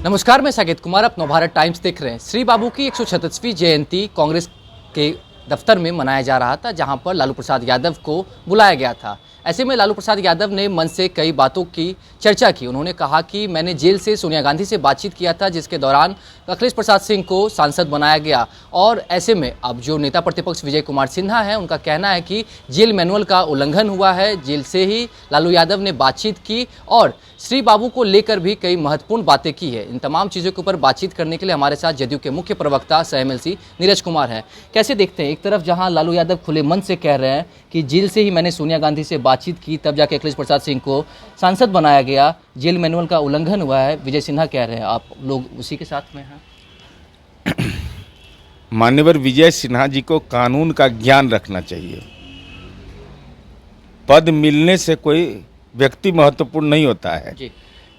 नमस्कार, मैं साकेत कुमार, आप नवभारत टाइम्स देख रहे हैं। श्री बाबू की 136वीं जयंती कांग्रेस के दफ्तर में मनाया जा रहा था, जहां पर लालू प्रसाद यादव को बुलाया गया था। ऐसे में लालू प्रसाद यादव ने मन से कई बातों की चर्चा की। उन्होंने कहा कि मैंने जेल से सोनिया गांधी से बातचीत किया था, जिसके दौरान अखिलेश प्रसाद सिंह को सांसद बनाया गया। और ऐसे में अब जो नेता प्रतिपक्ष विजय कुमार सिन्हा हैं, उनका कहना है कि जेल मैनुअल का उल्लंघन हुआ है। जेल से ही लालू यादव ने बातचीत की और श्री बाबू को लेकर भी कई महत्वपूर्ण बातें की है। इन तमाम चीज़ों के ऊपर बातचीत करने के लिए हमारे साथ जदयू के मुख्य प्रवक्ता सह एमएलसी नीरज कुमार हैं। कैसे देखते हैं, एक तरफ जहां लालू यादव खुले मन से कह रहे हैं कि जेल से ही मैंने सोनिया गांधी से बातचीत की, तब जाके अखिलेश प्रसाद सिंह को सांसद बनाया गया, जेल मैनुअल का उल्लंघन हुआ है। विजय सिन्हा कह रहे हैं, आप लोग उसी के साथ में हैं। मान्यवर विजय सिन्हा जी को कानून का ज्ञान रखना चाहिए। पद मिलने से कोई व्यक्ति महत्वपूर्ण नहीं होता है जी।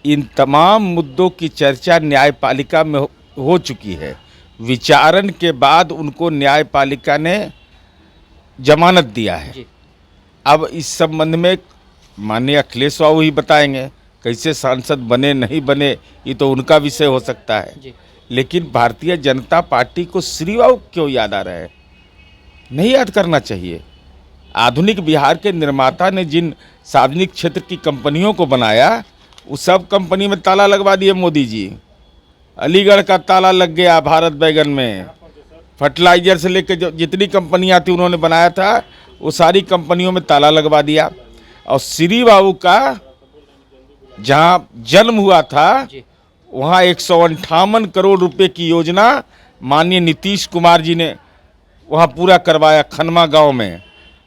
इन तमाम मुद्दों की चर्चा न्यायपालिका में हो चुकी है। विचारण के बाद उनको न्यायपालिका ने जमानत दिया है जी। अब इस संबंध में माननीय अखिलेश बाबू ही बताएंगे कैसे सांसद बने नहीं बने, ये तो उनका विषय हो सकता है जी। लेकिन भारतीय जनता पार्टी को श्री बाबू क्यों याद आ रहा है? नहीं याद करना चाहिए। आधुनिक बिहार के निर्माता ने जिन सार्वजनिक क्षेत्र की कंपनियों को बनाया, उस सब कंपनी में ताला लगवा दिए मोदी जी। अलीगढ़ का ताला लग गया, भारत बैगन में फर्टिलाइजर से लेकर जितनी कंपनियां थी उन्होंने बनाया था, वो सारी कंपनियों में ताला लगवा दिया। और श्री बाबू का जहां जन्म हुआ था वहां 158 करोड़ रुपए की योजना माननीय नीतीश कुमार जी ने वहां पूरा करवाया। खनमा गांव में,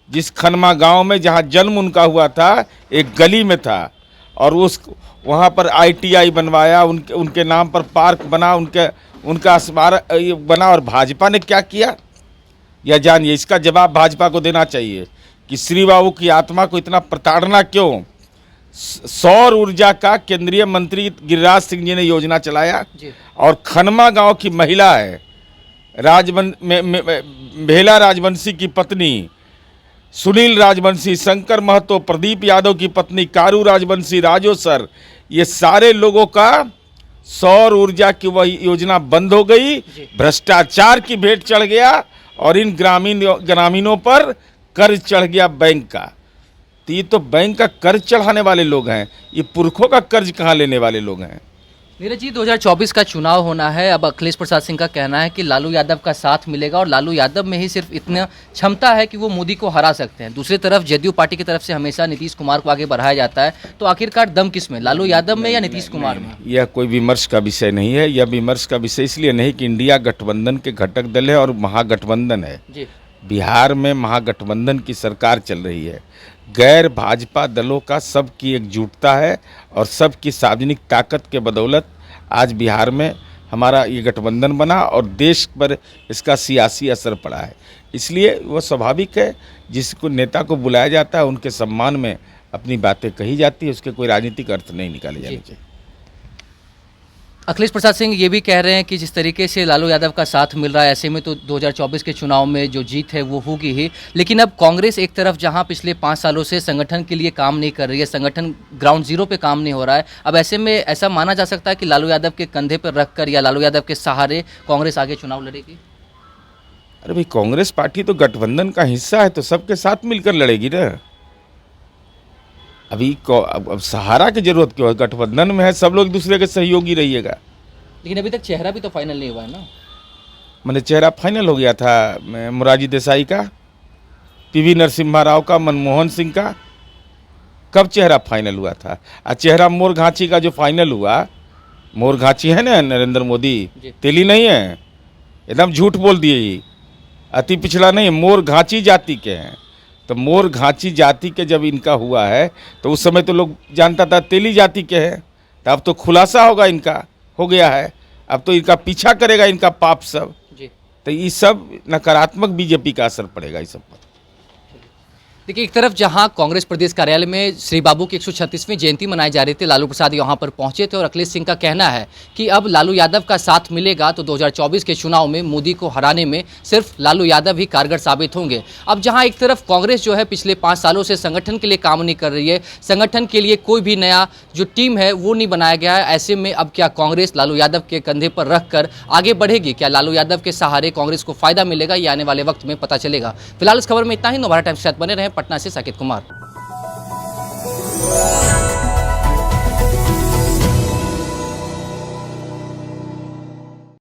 जिस खनमा गांव में जहां जन्म उनका हुआ था, एक गली में था और उस वहां पर ITI बनवाया, उनके नाम पर पार्क बना, उनका स्मारक बना। और भाजपा ने क्या किया या जानिए, इसका जवाब भाजपा को देना चाहिए कि श्री बाबू की आत्मा को इतना प्रताड़ना क्यों। सौर ऊर्जा का केंद्रीय मंत्री गिरिराज सिंह जी ने योजना चलाया और खनमा गांव की महिला है भेला राजवंशी की पत्नी, सुनील राजवंशी, शंकर महतो, प्रदीप यादव की पत्नी कारू राजवंशी, राजो सर, ये सारे लोगों का सौर ऊर्जा की वह योजना बंद हो गई। भ्रष्टाचार की भेंट चढ़ गया और इन ग्रामीणों पर कर्ज चढ़ गया बैंक का। तो ये तो बैंक का कर्ज चढ़ाने वाले लोग हैं, ये पुरखों का कर्ज कहाँ लेने वाले लोग हैं। नीरज जी, 2024 का चुनाव होना है। अब अखिलेश प्रसाद सिंह का कहना है कि लालू यादव का साथ मिलेगा और लालू यादव में ही सिर्फ इतना क्षमता है कि वो मोदी को हरा सकते हैं। दूसरी तरफ जदयू पार्टी की तरफ से हमेशा नीतीश कुमार को आगे बढ़ाया जाता है, तो आखिरकार दम किस में, लालू यादव में या नीतीश कुमार में? यह कोई विमर्श का विषय नहीं है। यह विमर्श का विषय इसलिए नहीं कि इंडिया गठबंधन के घटक दल है और महागठबंधन है जी। बिहार में महागठबंधन की सरकार चल रही है। गैर भाजपा दलों का सबकी एकजुटता है और सबकी सार्वजनिक ताकत के बदौलत आज बिहार में हमारा ये गठबंधन बना और देश पर इसका सियासी असर पड़ा है। इसलिए वो स्वाभाविक है, जिसको नेता को बुलाया जाता है उनके सम्मान में अपनी बातें कही जाती है, उसके कोई राजनीतिक अर्थ नहीं निकाले जाने चाहिए। अखिलेश प्रसाद सिंह ये भी कह रहे हैं कि जिस तरीके से लालू यादव का साथ मिल रहा है, ऐसे में तो 2024 के चुनाव में जो जीत है वो होगी ही। लेकिन अब कांग्रेस एक तरफ जहां पिछले 5 सालों से संगठन के लिए काम नहीं कर रही है, संगठन ग्राउंड जीरो पे काम नहीं हो रहा है, अब ऐसे में ऐसा माना जा सकता है कि लालू यादव के कंधे पर रखकर या लालू यादव के सहारे कांग्रेस आगे चुनाव लड़ेगी? अरे भाई, कांग्रेस पार्टी तो गठबंधन का हिस्सा है, तो सबके साथ मिलकर लड़ेगी ना। अभी अब सहारा की जरूरत क्यों है? गठबंधन में है, सब लोग एक दूसरे के सहयोगी रहिएगा। लेकिन अभी तक चेहरा भी तो फाइनल नहीं हुआ है ना। मैंने चेहरा फाइनल हो गया था मोरारजी देसाई का, PV नरसिम्हा राव का, मनमोहन सिंह का। कब चेहरा फाइनल हुआ था? चेहरा मोर घाची का जो फाइनल हुआ, मोर घाची है ना नरेंद्र मोदी, तेली नहीं है, एकदम झूठ बोल दिए। ये अति पिछड़ा नहीं, मोर घाची जाति के हैं। तो मोर घाची जाति के जब इनका हुआ है तो उस समय तो लोग जानता था तेली जाति के हैं। तो अब तो खुलासा होगा, इनका हो गया है, अब तो इनका पीछा करेगा इनका पाप सब जी। तो ये सब नकारात्मक बीजेपी का असर पड़ेगा इस सब पर। देखिए, एक तरफ जहां कांग्रेस प्रदेश कार्यालय में श्री बाबू की 136वीं जयंती मनाई जा रही थी, लालू प्रसाद यहां पर पहुंचे थे और अखिलेश सिंह का कहना है कि अब लालू यादव का साथ मिलेगा तो 2024 के चुनाव में मोदी को हराने में सिर्फ लालू यादव ही कारगर साबित होंगे। अब जहां एक तरफ कांग्रेस जो है पिछले 5 सालों से संगठन के लिए काम नहीं कर रही है, संगठन के लिए कोई भी नया जो टीम है वो नहीं बनाया गया है, ऐसे में अब क्या कांग्रेस लालू यादव के कंधे पर रखकर आगे बढ़ेगी? क्या लालू यादव के सहारे कांग्रेस को फायदा मिलेगा? ये आने वाले वक्त में पता चलेगा। फिलहाल इस खबर में इतना ही। नवभारत टाइम्स के साथ बने रहें। पटना से साकेत कुमार।